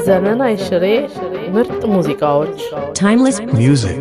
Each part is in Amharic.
ዘመን አይሽሬ ምርጥ ሙዚቃዎች timeless music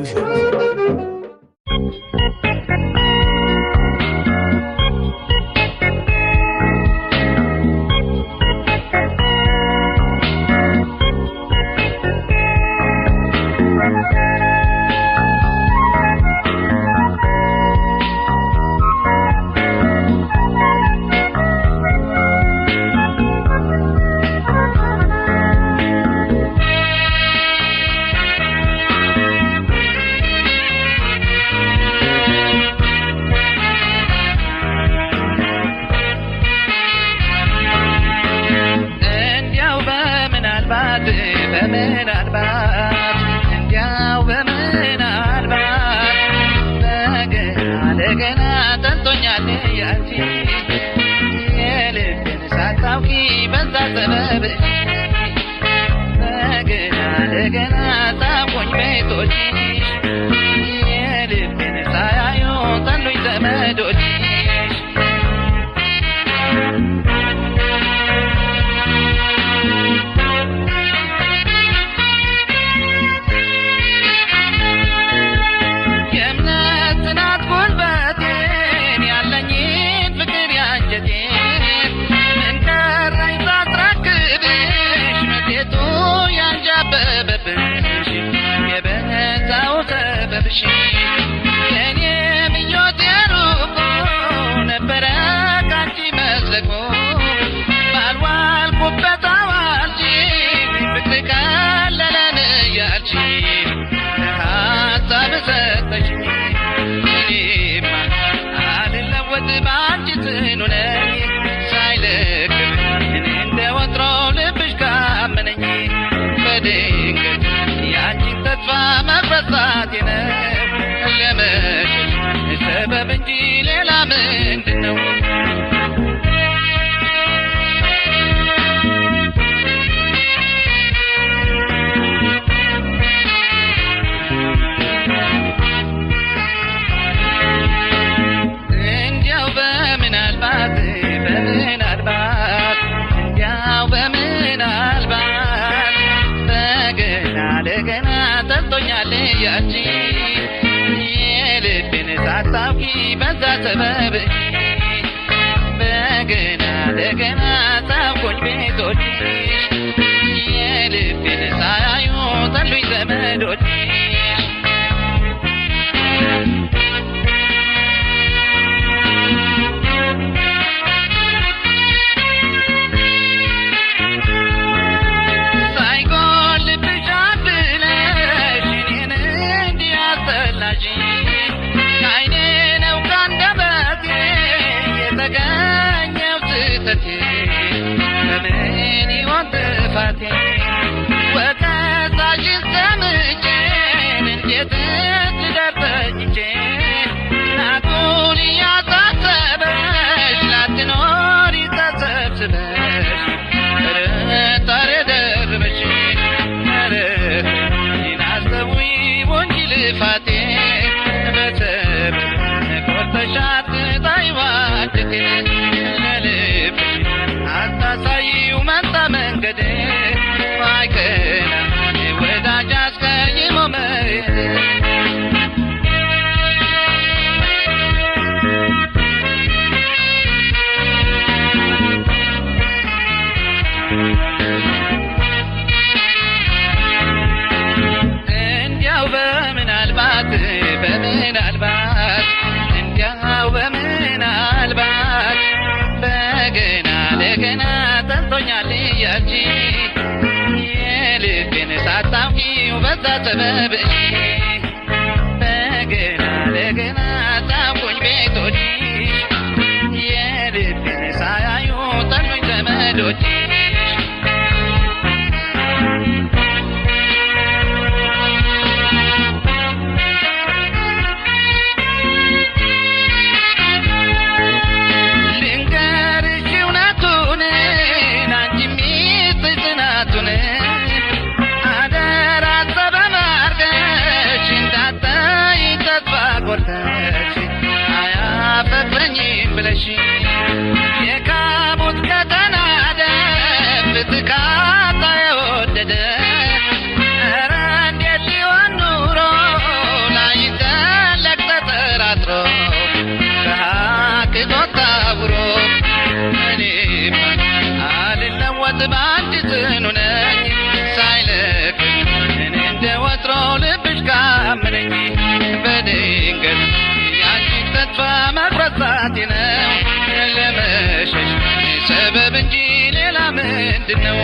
ምንድነው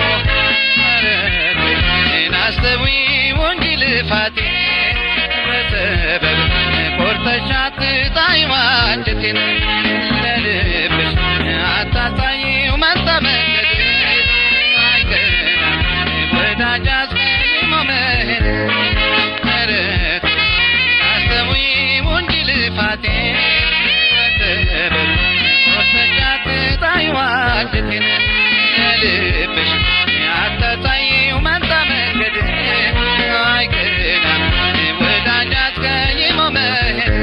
ናስተዊ ወንጌል ፋቴ በሰበብ ቆርጠሻት ጣይዋ አንጀቴን ለልብሽ አታሳይው መንታ መንገድ አይገና ወዳጅ አስቀይሞ መሄድ ናስተዊ ወንጌል ፋቴ በሰበብ ቆርጠሻት ጣይዋ አንጀቴን ለልብሽ አታሳይው መንታ መንገድ አይገና ወዳጅ አስቀይሞ መሄድ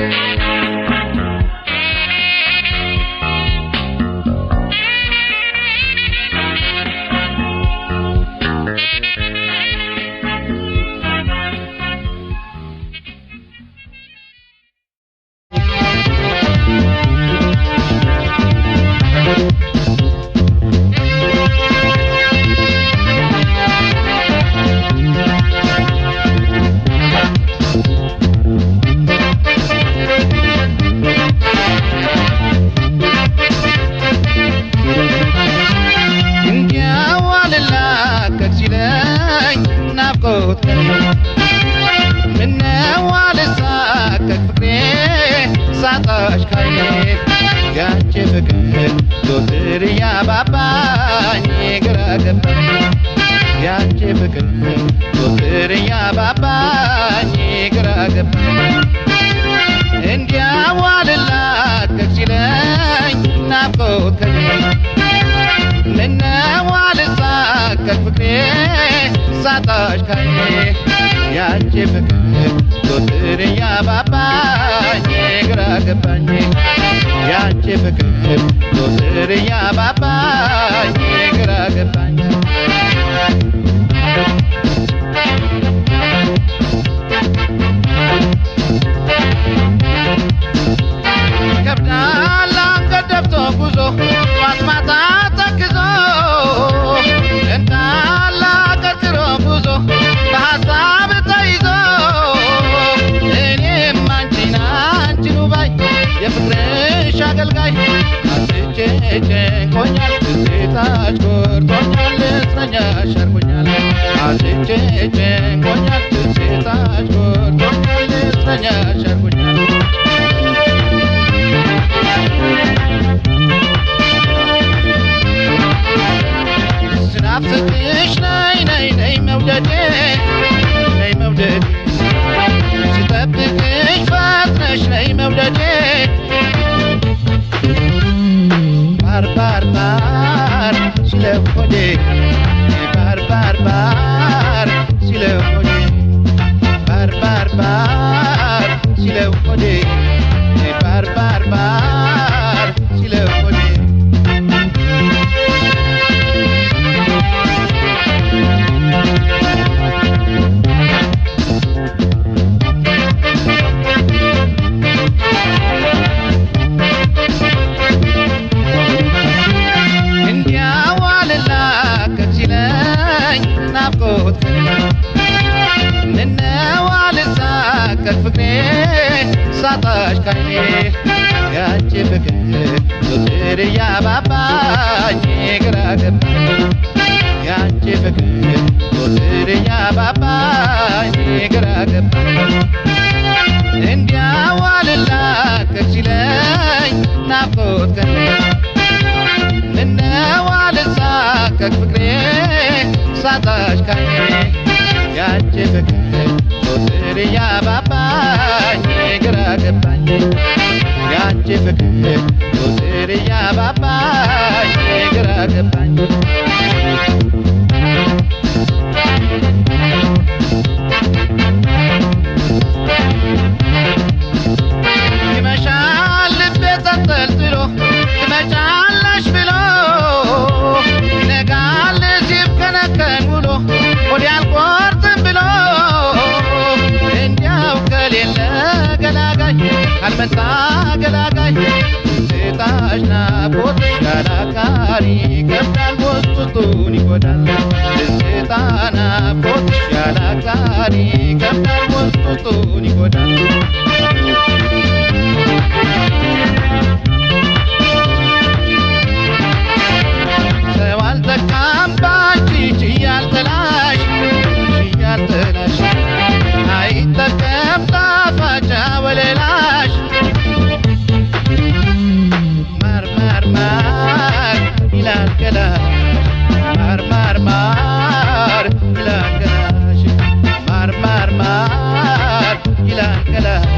Sewal ማር ማር ማር ይላል ገላሽ ማር ማር ማር ይላል ገላሽ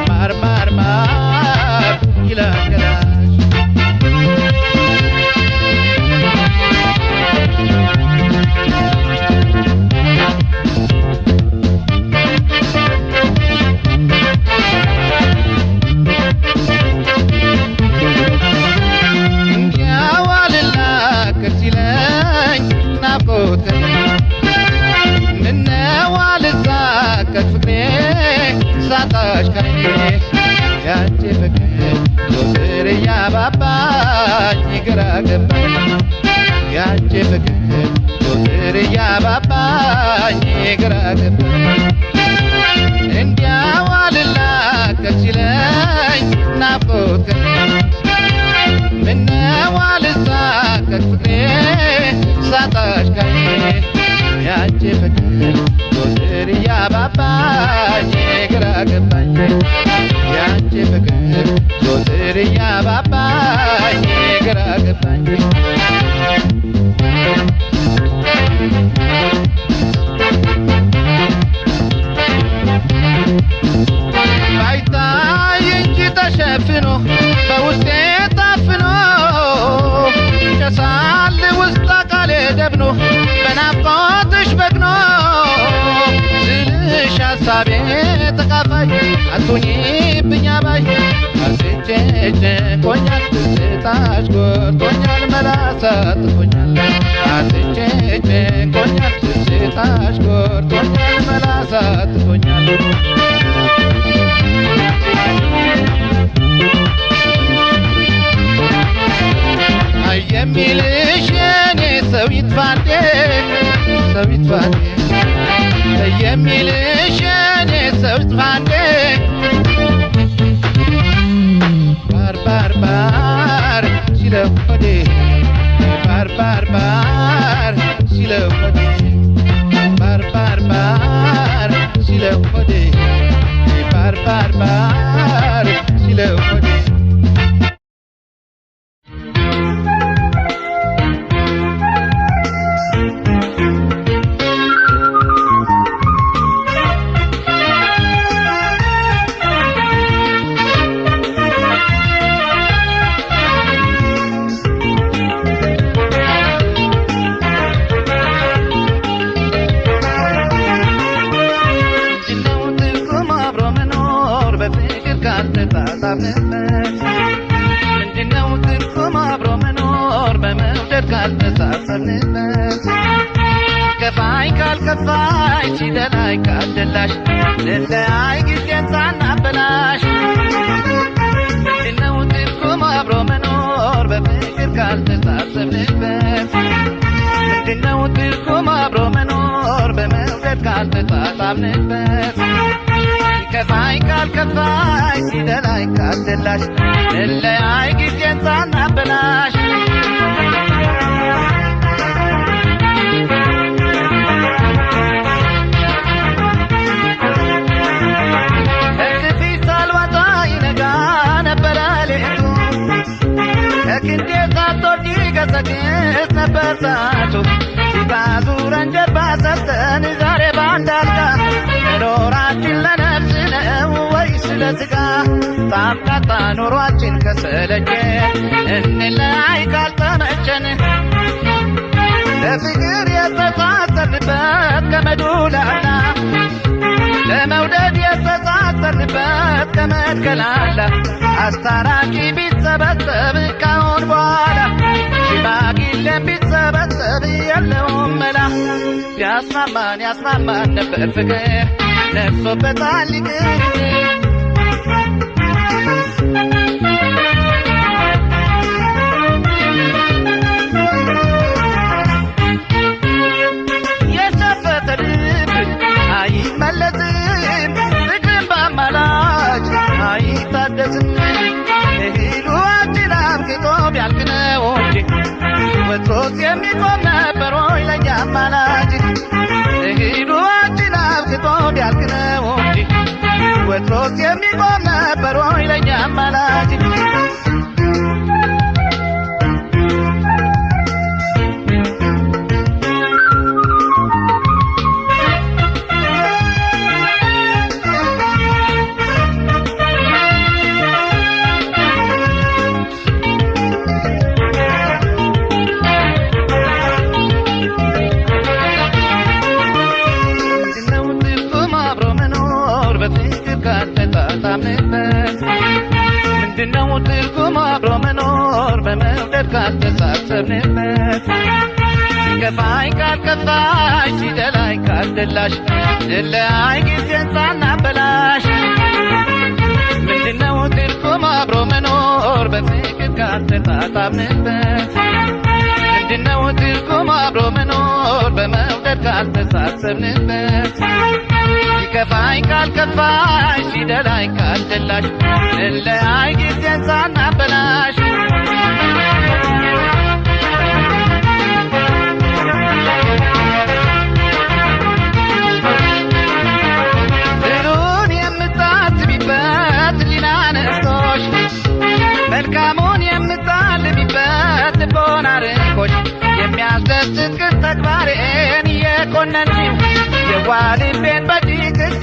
ማር ማር ማር ይላል ገላሽ ሳጣሽ ከኔ ያንቺ ፍቅር ዞትር ያባባኝ ግራ ገባኝ ያንቺ ፍቅር ዞትር ያባባኝ ግራ ገባኝ እንዲያው አልላቀቅ ሲለኝ ናፍቆት ምነው አልሳቀቅ ፍቅሬ ሳጣሽ ከኔ ያንቺ ፍቅር ዞትር ያባባኝ ግራ ገባኝ ያንቺ ፍቅር ዞትር ያባባኝ ግራ ገባኝ ባይታይ እንጂ ተሸፍኖ በውስጤ ታፍኖ ጨሳል ውስጥ አካሌ ደብኖ በናፍቆትሽ በግኖ ስልሽ ሀሳቤ ተካፋይ አትሁኚብኝ አባይ አስቼ ጨንቆኛል ትዝታሽ ጎድቶኛል መላ ሳጥቶኛል አስቼ ጨንቆኛል ትዝታሽ ጎድቶኛል መላ ሳጥቶኛል የሚልሽ የኔ ሰው ይጥፋንዴ ሰው ይጥፋንዴ የሚልሽ የኔ ሰው ይጥፋንዴ ባር ባር ባር ሲለው ሆዴ ባር ባር ባር ሲለው ሆዴ ባር ባር ባር ሲለው ሆዴ ባር ባር ባር ሲለው ሆዴ ምንድነው ትርጉም አብሮ መኖር በመውደድ ካልተሳሰርንበት ከፋይ ካልከፋይ ሲደላይ ካልደላሽ ልለያይ ጊዜን ሳናበላሽ ምንድነው ትርጉም አብሮ መኖር በፍቅር ካልተሳሰርንበት ምንድነው ትርጉም አብሮ መኖር በመውደድ ካልተሳሰርንበት ከፋይ ካልከፋይ ሲደላይ ካልደላሽ ልለያይ ጊዜን ሳናበላሽ እክፊ ሳልወጣ ይነጋ ነበረ ሌቱ እክንዴ ሳትወርጂ ገሰግስ ነበር ሰዓቱ ሲባዙረን ጀርባ ሰጠን ዛሬ ባንድ አልጋ መኖራችን ለነፍስ ነው ወይስ ለሥጋ ታምቃታ ኑሯችን ከሰለቸን እንለያይ ካልተመቸን ለፍቅር የተሳሰርንበት ገመዱ ላላ ለመውደድ የተሳሰርንበት ገመድ ከላላ አስታራቂ ቢሰበሰብ ካሁን በኋላ ሽማግሌም ቢሰበሰብ የለውም መላ ቢያስማማን ያስማማን ነበር ፍቅር ነፍሶበታል ይቅር የሸፈተ ልብ አይመለስም ፍቅርን በአማላጅ አይታደስም እህሉ አንቺን አብቅቶ ቢያልቅ ነው እንጂ ወትሮስ የሚቆም ነበር ወይ ለእኛ አማላጅ እህሉ አንቺን አብቅቶ ቢያልቅ ነው እንጂ ወትሮስ የሚቆም ነበር ወይ ለእኛ አማላጅ ምንድነው ትርጉሙ አብሮ መኖር በመውደድ ካልተሳሰብንበት ሲከፋኝ ካልከፋሽ ሲደላኝ ካልደላሽ ስለአይ ጊዜን ሳናበላሽ ምንድነው ትርጉሙ አብሮ መኖር በፍቅር ካልተጣጣምንበት ምንድነው ትርጉሙ አብሮ መኖር በመውደድ ካልተሳሰብንበት ሲከፋኝ ካልከፋሽ ሲደላኝ ካልደላሽ ስለአይ ጊዜን ሳናበላሽ ጥሩን የምታስቢበት ሊና ነስቶሽ መልካሙን የምታልሚበት ልቦና ርቆሽ የሚያስደስት ቅን ተግባሬን እየኮነንሽው የዋልቤን በጭቅጭቅ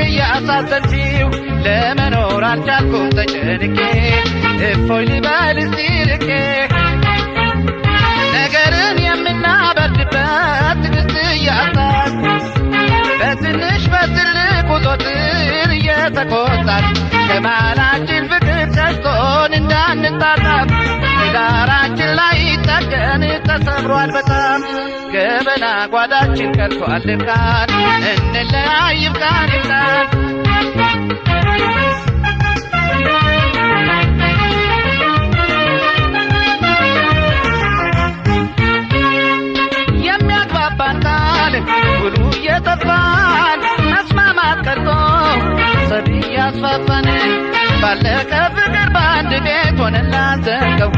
እያሳዘንሽው ለመኖር አልቻልኩም ተጨንቄ እፎይ ልበል እስቲ ርቄ ነገርን የምናበርድበት ትዕግስት እያጣን በትንሽ በትልቁ ዞትር እየተቆጣን ከመሃላችን ፍቅር ሸሽቶን እንዳንጣጣም ዳራችን ላይ ጠገን ተሰብሯል በጣም ገበና ጓዳችን ቀርቷል ልብቃን እንለያይ ይብቃን ይብቃን የሚያግባባን ቃል ሁሉ እየጠፋን መስማማት ቀርቶ ሰሪ ያስፋፋን ባለቀ ፍቅር በአንድ ቤት ሆነን ላንዘልቀው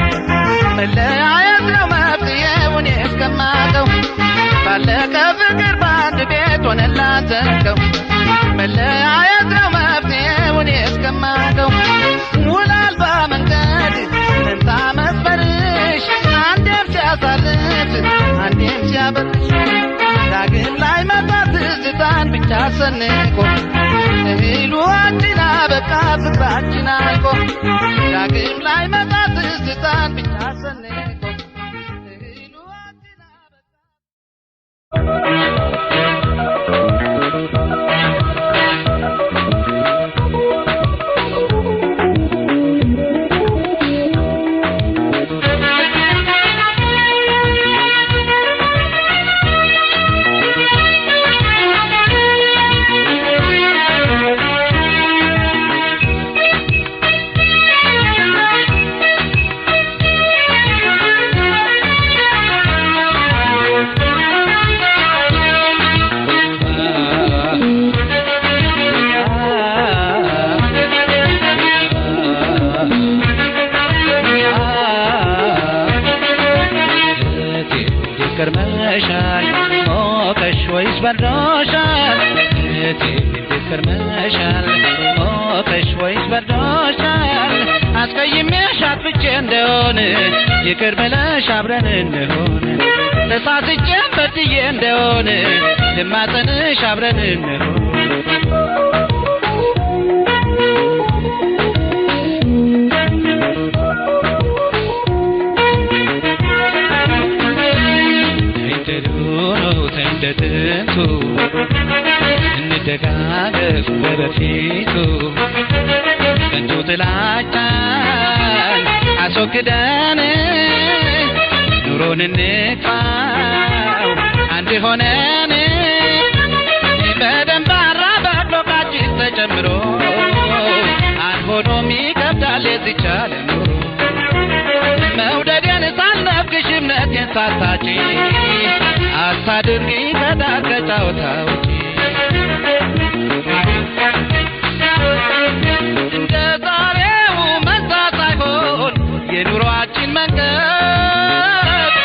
መለያየት ነው መፍትሄውን እስከማውቀው ባለቀ ፍቅር በአንድ ቤት ሆነን ላንዘልቀው መለያየት ነው መፍትሄውን እስከማውቀው ውል አልባ መንገድ መንታ መስመርሽ አንዴም ሲያሳርፍ አንዴም ሲያበርሽ ዳግም ላይ መጣ ትዝታን ብቻ ሰንቆ እህሉዋችን አበቃ ፍቅራችን አልቆ ዳግም ላይ መጣ ትዝታን ብቻ ሰንቆ እህሉዋችን ከርመሻል ሞቀሽ ወይስ በርዶሻል እቴ ከርመሻል ሞቀሽ ወይስ በርዶሻል አስቀይሜሽ አጥፍቼ እንደሆነ ይቅር ብለሽ አብረን እንሆን ተሳስቼ በድዬ እንደሆነ ልማጸንሽ አብረን እንሆን እንደጥንቱ እንደጋገፍ በበፊቱ ከንቱ ጥላቻን አስወግደን ኑሮን እንግፋው አንድ ሆነን በደንባራ በቅሎቃችን ተጨምሮ አንድ ሆኖም ይከብዳል የዚች ዓለም ኑሮ መውደዴን ሳልነፍግሽ እምነቴን ሳታጪ አታድርጊ ከዳር ከጫወታ ውጪ እንደ ዛሬው መንታ ሳይሆን የኑሮአችን መንገድ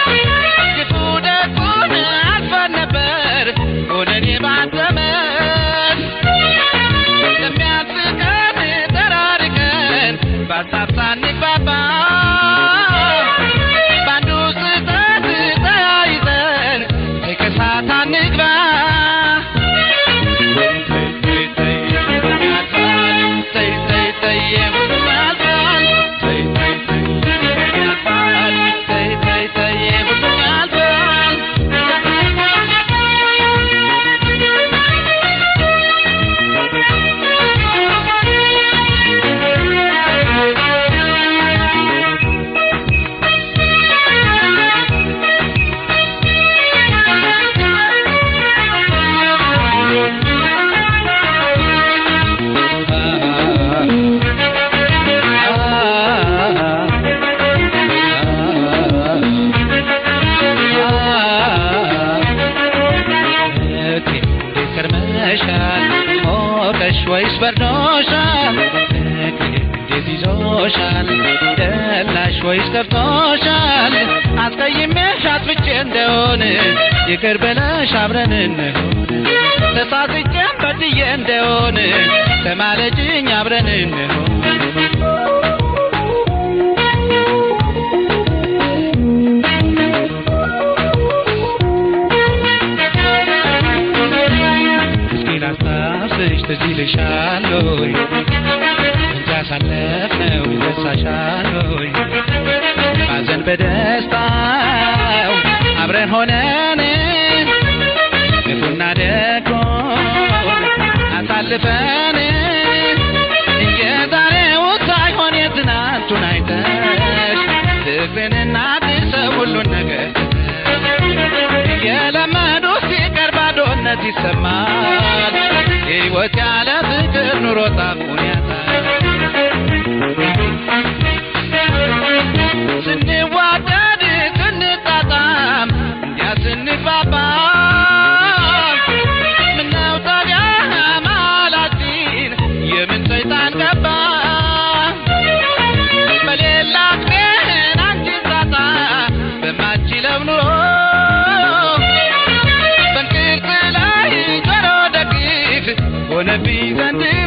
ክፉ ደጉን አልፈን ነበር ሆነን የባንድ ዘመን ለሚያልፍ ቀን ተራርቀን በሀሳብ ሳንግባባ ገብቶሻል ደላሽ ወይስ ከብቶሻል አስቀይሜሽ አጥፍቼ እንደሆነ ይቅር በለሽ አብረን እንሁን ተሳስቼም በድዬ እንደሆነ ተማለጅኝ አብረን እንሁን ትዝ ይልሻል ወይ እንዳሳለፍነው ይረሳሻል ወይ ባዘን በደስታው አብረን ሆነን ክፉና ደጉን አሳልፈን የዛሬው ሳይሆን የትናንቱን አይተሽ ፍቅርንና አዲሰው ሁሉን ነገር የለመዱ ሲቀር ባዶነት ይሰማል ሕይወት ያለ ፍቅር ኑሮ ጣፉን ያጣል ስንዋደድ ስንጣጣም እንዲያ ስንግባባ ምነው ታዲያ መሃላችን የምን ሰይጣን ገባ በሌላ አቅሜን አንቺን ሳጣ በማልችለው ኑሮ ሆነብኝ ዘንድሮ